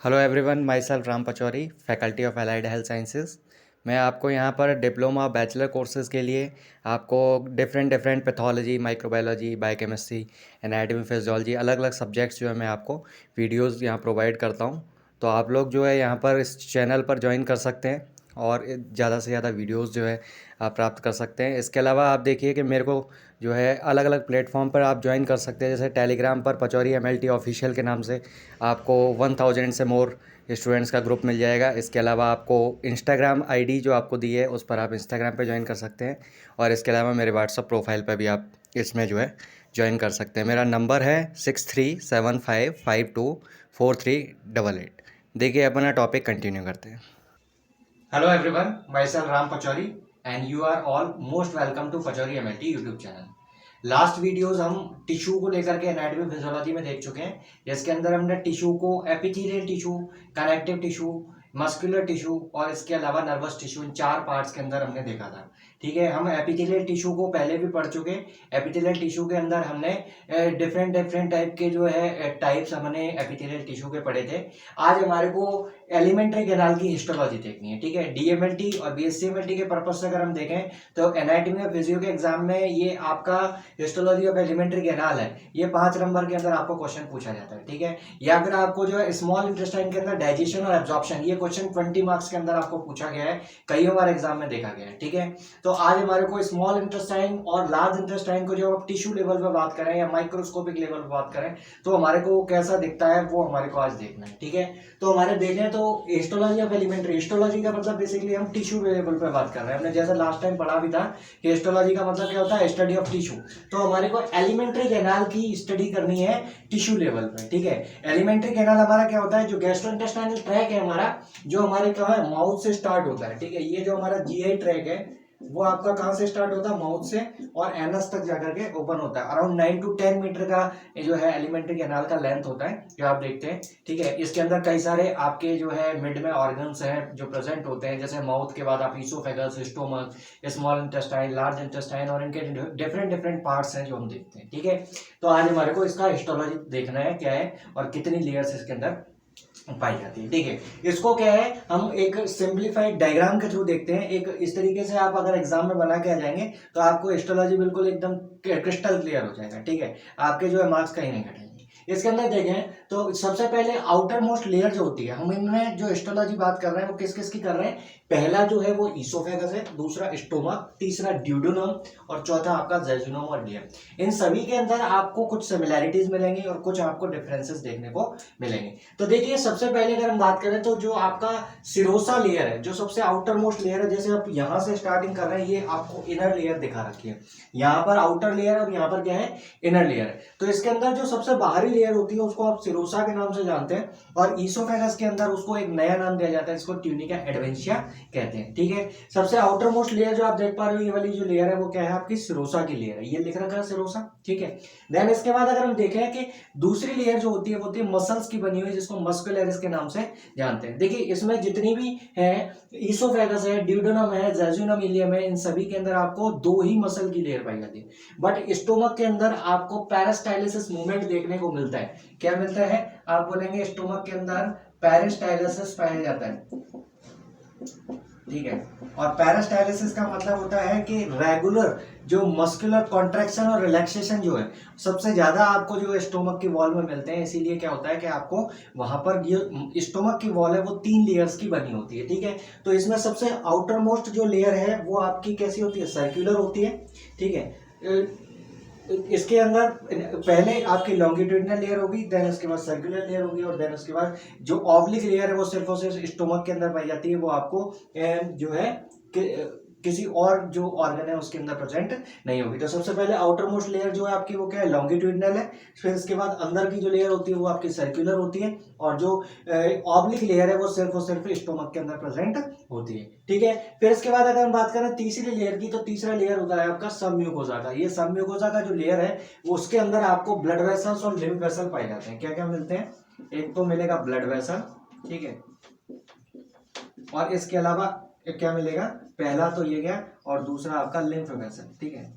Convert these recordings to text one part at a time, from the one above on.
Hello everyone, myself Ram Pachauri, faculty of allied health sciences. मैं आपको यहाँ पर डिप्लोमा बैचलर कोर्सेज़ के लिए आपको different pathology, microbiology, biochemistry, anatomy, physiology, अलग अलग सब्जेक्ट्स जो है मैं आपको वीडियोज़ यहाँ प्रोवाइड करता हूँ। तो आप लोग जो है यहाँ पर इस चैनल पर ज्वाइन कर सकते हैं और ज़्यादा से ज़्यादा वीडियोज़ जो है आप प्राप्त कर सकते हैं। इसके अलावा आप देखिए कि मेरे को जो है अलग अलग प्लेटफॉर्म पर आप ज्वाइन कर सकते हैं। जैसे टेलीग्राम पर पचौरी MLT ऑफिशियल के नाम से आपको 1000 से मोर स्टूडेंट्स का ग्रुप मिल जाएगा। इसके अलावा आपको इंस्टाग्राम आईडी जो आपको दी है उस पर आप इंस्टाग्राम पे ज्वाइन कर सकते हैं। और इसके अलावा मेरे व्हाट्सअप प्रोफाइल पर भी आप इसमें जो है ज्वाइन कर सकते हैं। मेरा नंबर है 6375524388। देखिए अपना टॉपिक कंटिन्यू करते हैं। Hello everyone, myself Ram Pachauri and you are all most welcome to Pachauri MLT YouTube channel. Last videos हम टिश्यू को लेकर के एनाटॉमी फिजियोलॉजी में देख चुके हैं, जिसके अंदर हमने टिश्यू को epithelial tissue, connective tissue, muscular tissue और इसके अलावा नर्वस टिश्यू, इन 4 पार्ट्स के अंदर हमने देखा था। ठीक है, हम एपिथेलियल टिश्यू को पहले भी पढ़ चुके। एपिथेलियल टिश्यू के अंदर हमने डिफरेंट टाइप के जो है टाइप्स हमने एपिथेलियल टिश्यू के पढ़े थे। आज हमारे को एलिमेंट्री कैनाल की हिस्टोलॉजी देखनी है। ठीक है, DMLT और BSc-MLT के पर्पज से अगर हम देखें तो एनाटॉमी और फिजियो के एग्जाम में ये आपका हिस्टोलॉजी ऑफ एलिमेंट्री कैनाल है, ये 5 नंबर के अंदर आपको क्वेश्चन पूछा जाता है। ठीक है, या फिर आपको जो है स्मॉल इंटेस्टाइन के अंदर डाइजेशन और एब्जॉर्प्शन, ये क्वेश्चन 20 मार्क्स के अंदर आपको पूछा गया है, कई बार एग्जाम में देखा गया है। ठीक है, तो आज हमारे को स्मॉल इंटेस्टाइन और लार्ज इंटेस्टाइन को जो टिश्यू लेवल पर बात करें या माइक्रोस्कोपिक लेवल पर बात करें तो हमारे को कैसा दिखता है वो हमारे को आज देखना है। ठीक है, तो हमारे देखें तो हिस्टोलॉजी ऑफ एलिमेंट्री, हिस्टोलॉजी का मतलब बेसिकली हम टिश्यू लेवल पर बात कर रहे हैं। हमने जैसे लास्ट टाइम पढ़ा भी था कि हिस्टोलॉजी का मतलब क्या होता है, स्टडी ऑफ टिश्यू। तो हमारे को एलिमेंट्री कैनाल की स्टडी करनी है टिश्यू लेवल पे। ठीक है, एलिमेंट्री कैनाल हमारा क्या होता है, जो गैस्ट्रोइंटेस्टाइनल ट्रैक है हमारा, जो हमारे कहाँ है, माउथ से स्टार्ट होता है। ठीक है, ये जो हमारा GI ट्रैक है वो आपका कहां से स्टार्ट होता है, माउथ से, और एनस तक जाकर के ओपन होता है। अराउंड 9 to 10 मीटर का जो है एलिमेंट्री कैनाल का लेंथ होता है, जो आप देखते हैं। ठीक है, इसके अंदर कई सारे आपके जो है मिड में ऑर्गन्स हैं जो प्रेजेंट होते हैं, जैसे माउथ के बाद आप oesophagus, stomach, small intestine, large intestine और इनके डिफरेंट पार्ट्स हैं जो हम देखते हैं। ठीक है, तो आज हमारे को इसका हिस्टोलॉजी देखना है क्या है और कितनी लेयर्स इसके अंदर पाई जाती है। ठीक है, इसको क्या है, हम एक सिंप्लीफाइड डायग्राम के थ्रू देखते हैं। एक इस तरीके से आप अगर एग्जाम में बना के आ जाएंगे तो आपको हिस्टोलॉजी बिल्कुल एकदम क्रिस्टल क्लियर हो जाएगा। ठीक है, आपके जो है मार्क्स कहीं नहीं घटेंगे। इसके अंदर देखें तो सबसे पहले आउटर मोस्ट लेयर जो होती है, हम इनमें जो हिस्टोलॉजी बात कर रहे हैं वो किस किस की कर रहे हैं। पहला जो है वो ईसोफेगस है, दूसरा स्टोमक, तीसरा ड्यूडेनम और चौथा आपका जेजुनम और इलियम। इन सभी के अंदर आपको कुछ सिमिलैरिटीज मिलेंगी और कुछ आपको डिफरेंसेस देखने को मिलेंगे। तो देखिए सबसे पहले अगर हम बात करें तो जो आपका सिरोसा लेयर है, जो सबसे आउटर मोस्ट लेयर है, जैसे आप यहां से स्टार्टिंग कर रहे हैं, ये आपको इनर लेयर दिखा रखी है। यहाँ पर आउटर लेयर और यहाँ पर क्या है, इनर लेयर है। तो इसके अंदर जो सबसे बाहरी लेयर होती है उसको आप सिरोसा के नाम से जानते हैं, और ईसोफेगस के अंदर उसको एक नया नाम दिया जाता है, इसको ट्यूनिका एडवेंशिया कहते हैं। ठीक है, सबसे आउटर मोस्ट लेयर जो आप देख पा रहे हो, ये वाली जो लेयर है वो क्या है, आपकी सिरोसा की लेयर है, ये लिख रखा है सिरोसा। ठीक है, देन इसके बाद अगर हम देखें कि दूसरी लेयर जो होती है वो होती है मसल्स की बनी हुई, जिसको मस्कुलरिस के नाम से जानते हैं। देखिए इसमें जितनी भी है, ईसोफेगस है, ड्यूडेनम है, जेजुनम, इलियम है, इन सभी के अंदर आपको 2 ही मसल की लेयर पाई जाती है। बट स्टोमक के अंदर आपको पेरिस्टाइलिसिस मूवमेंट देखने को मिलता है। क्या मिलता है, आप बोलेंगे स्टोमक के अंदर पेरिस्टाइलिसिस पाया जाता है। ठीक है, और पेरिस्टाइलिसिस का मतलब होता है कि रेगुलर जो मस्कुलर कॉन्ट्रैक्शन और रिलैक्सेशन जो है सबसे ज्यादा आपको जो स्टोमक की वॉल में मिलते हैं। इसीलिए क्या होता है कि आपको वहां पर ये स्टोमक की वॉल है वो 3 लेयर्स की बनी होती है। ठीक है, तो इसमें सबसे आउटर मोस्ट जो लेयर है वो आपकी कैसी होती है, सर्कुलर होती है। ठीक है, इसके अंदर पहले आपकी लॉन्गिट्यूडिनल लेयर होगी, देन उसके बाद सर्कुलर लेयर होगी, और देन उसके बाद जो ऑब्लिक लेयर है वो सिर्फ और सिर्फ स्टोमक के अंदर पाई जाती है। वो आपको जो है किसी और जो ऑर्गन है उसके अंदर प्रेजेंट नहीं होगी। तो सबसे पहले आउटर मोस्ट लेयर जो है आपकी वो क्या है, लॉन्गिट्यूडिनल है। फिर इसके बाद अंदर की जो लेयर होती है वो आपकी सर्कुलर होती है, और जो ऑब्लिक लेयर है वो सिर्फ और सिर्फ स्टोमक के अंदर प्रेजेंट होती है। ठीक है, फिर इसके बाद अगर हम बात करें तीसरी लेयर की, तो तीसरा लेयर होता है आपका सबम्यूकोसा का। ये सबम्यूकोसा का जो लेयर है वो उसके अंदर आपको ब्लड वेसल्स और लिम्फ वेसल पाए जाते हैं। क्या क्या मिलते हैं, एक तो मिलेगा ब्लड वेसल, ठीक है, और इसके अलावा क्या मिलेगा, पहला तो ये गया, और दूसरा आपका लिम्फ वेसल। ठीक है,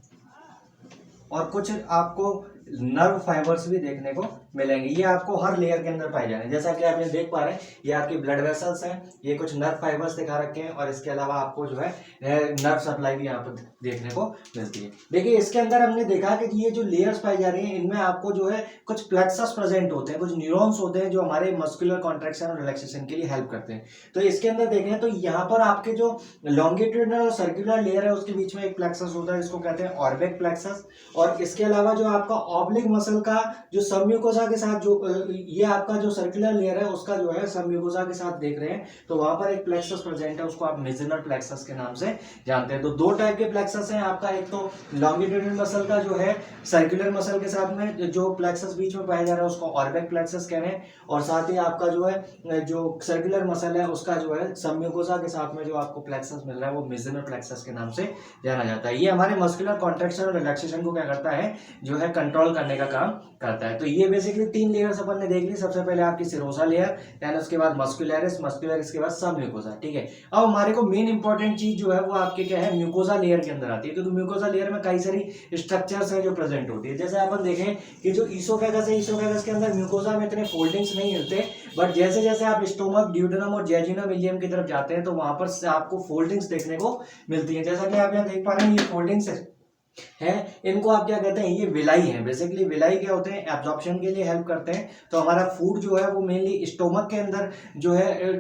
और कुछ आपको नर्व फाइबर्स भी देखने को मिलेंगे। ये आपको हर लेयर के अंदर पाए जाएंगे। जैसा कि आप ये देख पा रहे हैं, ये आपकी ब्लड वेसल्स हैं, ये कुछ नर्व फाइबर्स दिखा रखे हैं, और इसके अलावा आपको जो है नर्व सप्लाई भी यहाँ पर देखने को मिलती है। देखिए इसके अंदर हमने देखा कि ये जो लेयर्स पाई जा रही हैं, इनमें आपको जो है कुछ प्लेक्सस प्रेजेंट होते हैं, कुछ न्यूरॉन्स होते हैं जो हमारे मस्कुलर कॉन्ट्रैक्शन और रिलैक्सेशन के लिए हेल्प करते हैं। तो इसके अंदर देखें तो यहाँ पर आपके जो लॉन्गिट्यूडनल और सर्कुलर लेयर है उसके बीच में एक प्लेक्सस होता है, जिसको कहते हैं ऑर्बिक प्लेक्सस। और इसके अलावा जो आपका ऑब्लिक मसल का जो सबम्यूकोसा के साथ जो ये आपका जो सर्कुलर लेयर है उसका जो है सबम्यूकोसा के साथ देख रहे हैं, तो वहां पर एक प्लेक्सस प्रेजेंट है, उसको आप मिजनर प्लेक्सस के नाम से जानते हैं। तो दो टाइप के प्लेक्सस हैं आपका, एक तो लॉन्गिट्यूडनल मसल का जो है सर्कुलर मसल के साथ में जो प्लेक्सस बीच में पाया जा रहा है उसको ऑर्बिक प्लेक्सस कह रहे हैं, और साथ ही आपका जो है जो सर्कुलर मसल है उसका जो है सबम्यूकोसा के साथ में जो आपको प्लेक्सस मिल रहा है वो मिजनर प्लेक्सस के नाम से जाना जाता है। ये हमारे मस्कुलर कॉन्ट्रैक्शन और रिलैक्सेशन को क्या करता है, जो है कंट्रोल करने का काम करता है। तो ये बेसिकली 3 लेयर्स अपन ने देख ली। सबसे पहले आपकी सिरोसा लेयर, देन उसके बाद मस्कुलरिस, मस्कुलरिस के बाद सबम्यूकोसा। ठीक है, अब हमारे को मेन इंपॉर्टेंट चीज जो है वो आपके क्या है, म्यूकोसा लेयर के अंदर आती है। तो म्यूकोसा लेयर में कई सारी स्ट्रक्चर्स हैं जो प्रेजेंट होती है। जैसे अपन देखें कि जो ईसोफेगस है, ईसोफेगस के अंदर म्यूकोसा में इतने फोल्डिंग्स नहीं मिलते, बट जैसे जैसे आप स्टोमक, ड्यूडेनम और जेजुनम इलियम की तरफ जाते हैं तो वहां पर आपको फोल्डिंग्स देखने को मिलती है। जैसा कि आप यहाँ देख पा रहे हैं, ये फोल्डिंग्स है, इनको आप क्या कहते हैं, ये विलाई है। बेसिकली विलाई क्या होते हैं, एब्जॉर्प्शन के लिए हेल्प करते हैं। तो हमारा फूड जो है वो मेनली स्टोमक के अंदर जो है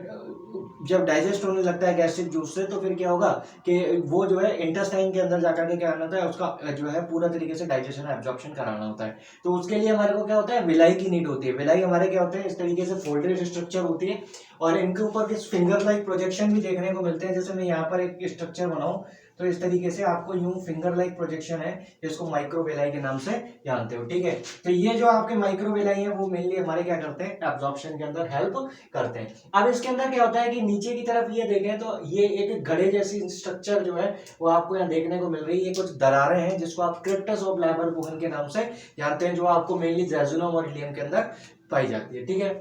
जब डाइजेस्ट होने लगता है गैस्ट्रिक जूस से, तो फिर क्या होगा कि वो जो है इंटेस्टाइन के अंदर जाकर के क्या करना होता है, उसका जो है पूरा तरीके से डाइजेशन एब्जॉर्प्शन कराना होता है। तो उसके लिए हमारे को क्या होता है, विलाई की नीड होती है। विलाई हमारे क्या होते हैं, इस तरीके से फोल्डेड स्ट्रक्चर होती है, और इनके ऊपर किस फिंगर लाइक प्रोजेक्शन भी देखने को मिलते हैं। जैसे मैं यहाँ पर एक स्ट्रक्चर बनाऊं तो इस तरीके से आपको यूं फिंगर लाइक प्रोजेक्शन है, जिसको माइक्रोवेलाई के नाम से जानते हो। ठीक है, तो ये जो आपके माइक्रोवेलाई है वो मेनली हमारे क्या करते हैं, एब्जॉर्प्शन के अंदर हेल्प करते हैं। अब इसके अंदर क्या होता है कि नीचे की तरफ ये देखें तो ये एक घड़े जैसी स्ट्रक्चर जो है वो आपको यहाँ देखने को मिल रही है। ये कुछ दरारें हैं जिसको आप क्रिप्टस ऑफ लैबरबोहन के नाम से जानते हैं, जो आपको मेनली जैजुनम और इलियम के अंदर पाई जाती है। ठीक है,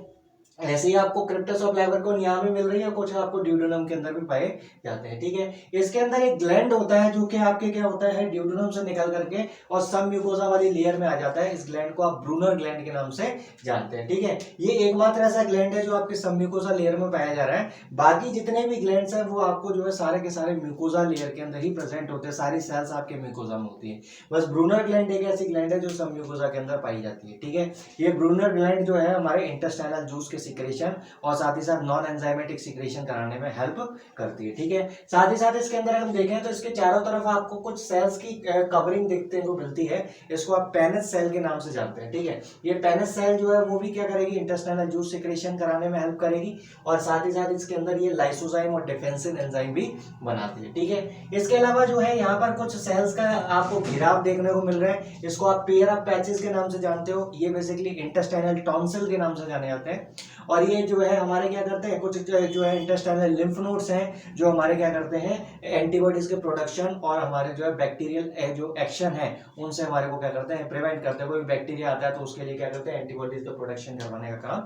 ऐसे ही आपको क्रिप्टस ऑफ लैबरबोहन यहाँ भी मिल रही है, कुछ आपको ड्यूडेनम के अंदर भी पाए जाते हैं। ठीक है, इसके अंदर एक ग्लैंड होता है जो कि आपके क्या होता है, ड्यूडेनम से निकल करके और सब म्यूकोसा वाली लेयर में आ जाता है। इस ग्लैंड को आप ब्रूनर ग्लैंड के नाम से जानते हैं। ठीक है, ये एकमात्र ऐसा ग्लैंड है जो आपके सब म्यूकोसा लेयर में पाया जा रहा है। बाकी जितने भी ग्लैंड्स हैं वो आपको जो है सारे के सारे म्यूकोसा लेयर के अंदर ही प्रेजेंट होते हैं। सारी सेल्स आपके म्यूकोसा में होती है। बस ब्रूनर ग्लैंड एक ऐसी ग्लैंड है जो सब म्यूकोसा के अंदर पाई जाती है। ठीक है, ये ब्रूनर ग्लैंड जो है हमारे इंटेस्टाइनल जूस के सिक्रेशन और साथ ही साथ नॉन एंजाइमेटिक सिक्रेशन कराने में हेल्प करती है। ठीक है, साथ ही साथ इसके अंदर हम देखें तो इसके चारों तरफ आपको कुछ सेल्स की कवरिंग देखने को मिलती है। इसको आप पेनिस सेल के नाम से जानते हैं। ठीक है, ये पेनिस सेल जो है वो भी क्या करेगी, इंटेस्टाइनल जूस सिक्रेशन कराने में हेल्प करेगी, और साथ ही साथ इसके अंदर ये लाइसोजाइम और डिफेंसिव एंजाइम भी बनाती है। ठीक है, इसके अलावा जो है यहाँ पर कुछ सेल्स का आपको घिराव देखने को मिल रहा है। इसको आप पेयर ऑफ पैचेस के नाम से जानते हो। ये बेसिकली इंटेस्टाइनल टॉन्सिल के नाम से जाने जाते हैं, और ये जो है हमारे क्या करते हैं, कुछ जो है इंटेस्टाइनल लिम्फ नोड्स हैं जो हमारे क्या करते हैं, एंटीबॉडीज के प्रोडक्शन और हमारे जो है बैक्टीरियल जो एक्शन है उनसे हमारे को क्या करते हैं, प्रिवेंट करते हैं। कोई बैक्टीरिया आता है तो उसके लिए क्या करते हैं, एंटीबॉडीज का प्रोडक्शन करवाने का काम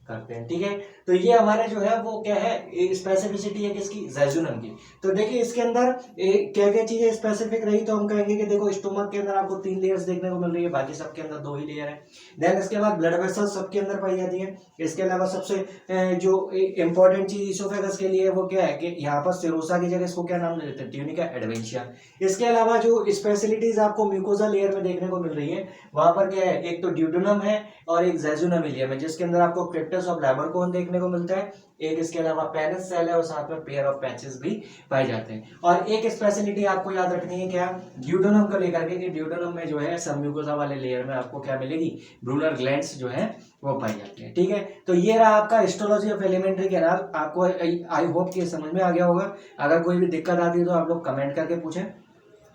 करते हैं। ठीक है, तो ये हमारे जो है वो क्या है, स्पेसिफिसिटी है किसकी, जैजुनम की। तो देखिए इसके अंदर क्या क्या चीजें स्पेसिफिक रही, तो हम कहेंगे कि देखो स्टोमक के अंदर आपको 3 लेयर्स देखने को मिल रही है, बाकी सबके अंदर 2 ही लेयर है। देन इसके बाद ब्लड वेसल्स सबके अंदर पाई जाती है। इसके अलावा सबसे जो इंपॉर्टेंट चीज इसोफेगस के लिए वो क्या है कि यहाँ पर सिरोसा की जगह इसको क्या नाम ले देते हैं, ट्यूनिका एडवेंशिया। इसके अलावा जो स्पेशलिटीज आपको म्यूकोसा लेयर में देखने को मिल रही है वहां पर क्या है, एक तो ड्यूडेनम है और एक जैजुनम इलियम है, जिसके अंदर आपको क्रिप्टस ऑफ लैबरबोहन देखने को मिलता है। एक इसके अलावा पेनिस सेल है और साथ में पेयर ऑफ पैचेस भी पाए जाते हैं। और एक स्पेशलिटी आपको याद रखनी है क्या, ड्यूडेनम को लेकर के, कि ड्यूडेनम में जो है सब म्यूकोसा वाले लेयर में आपको क्या मिलेगी, ब्रूनर ग्लैंड्स जो है वो पाई जाती है। ठीक है, तो ये रहा आपका हिस्टोलॉजी ऑफ एलिमेंट्री कैनाल। आपको आई होप कि समझ में आ गया होगा। अगर कोई भी दिक्कत आती है तो आप लोग कमेंट करके पूछें।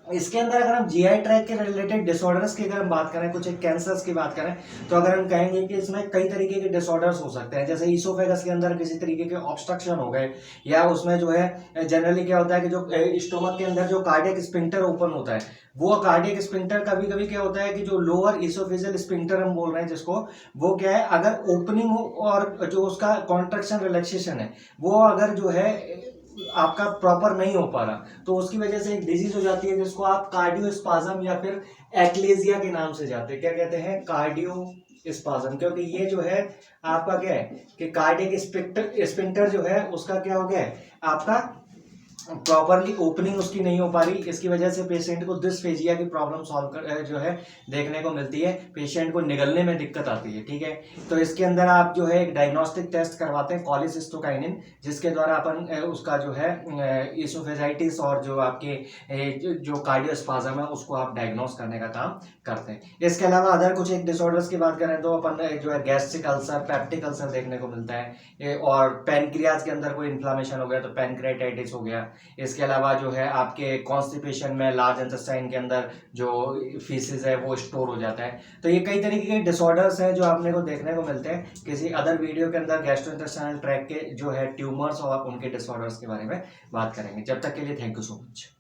इसके अंदर अगर हम जीआई ट्रैक के रिलेटेड डिसऑर्डर्स की अगर हम बात करें, कुछ एक कैंसर्स की बात करें, तो अगर हम कहेंगे कि इसमें कई तरीके के डिसऑर्डर्स हो सकते हैं। जैसे ईसोफेगस के अंदर किसी तरीके के ऑब्स्ट्रक्शन हो गए, या उसमें जो है जनरली क्या होता है कि जो स्टोमक के अंदर जो कार्डियक स्फिंक्टर ओपन होता है, वो कार्डियक स्फिंक्टर कभी कभी क्या होता है कि जो लोअर इसोफेजियल स्फिंक्टर हम बोल रहे हैं जिसको, वो क्या है, अगर ओपनिंग हो और जो उसका कॉन्ट्रैक्शन रिलैक्सेशन है वो अगर जो है आपका प्रॉपर नहीं हो पा रहा, तो उसकी वजह से एक डिजीज हो जाती है जिसको आप कार्डियोस्पाज्म या फिर एक्लेजिया के नाम से जाते हैं। क्या कहते हैं? कार्डियोस्पाज्म। क्योंकि ये जो है आपका क्या है कि कार्डियक स्पिंक्टर जो है उसका क्या हो गया है, आपका प्रॉपरली ओपनिंग उसकी नहीं हो पा रही। इसकी वजह से पेशेंट को डिस्फेजिया की प्रॉब्लम सॉल्व कर जो है देखने को मिलती है, पेशेंट को निगलने में दिक्कत आती है। ठीक है, तो इसके अंदर आप जो है एक डायग्नोस्टिक टेस्ट करवाते हैं कॉलिसिस्टोकाइनिन, जिसके द्वारा अपन उसका जो है इसोफेजाइटिस और जो आपके जो कार्डियोस्पाज्म है उसको आप डायग्नोस करने का काम करते हैं। इसके अलावा अदर कुछ एक डिसऑर्डर्स की बात करें तो अपन जो है गैस्ट्रिक अल्सर, पेप्टिक अल्सर देखने को मिलता है, और पैनक्रियाज के अंदर कोई इन्फ्लामेशन हो गया तो पैनक्रियाटाइटिस हो गया। इसके अलावा जो है आपके कॉन्स्टिपेशन में लार्ज इंटेस्टाइन के अंदर जो फीसिस है वो स्टोर हो जाता है। तो ये कई तरीके के डिसऑर्डर्स हैं जो आपने को देखने को मिलते हैं। किसी अदर वीडियो के अंदर गैस्ट्रोइंटेस्टाइनल ट्रैक्ट के जो है ट्यूमर्स और उनके डिसऑर्डर्स के बारे में बात करेंगे। जब तक के लिए थैंक यू सो मच।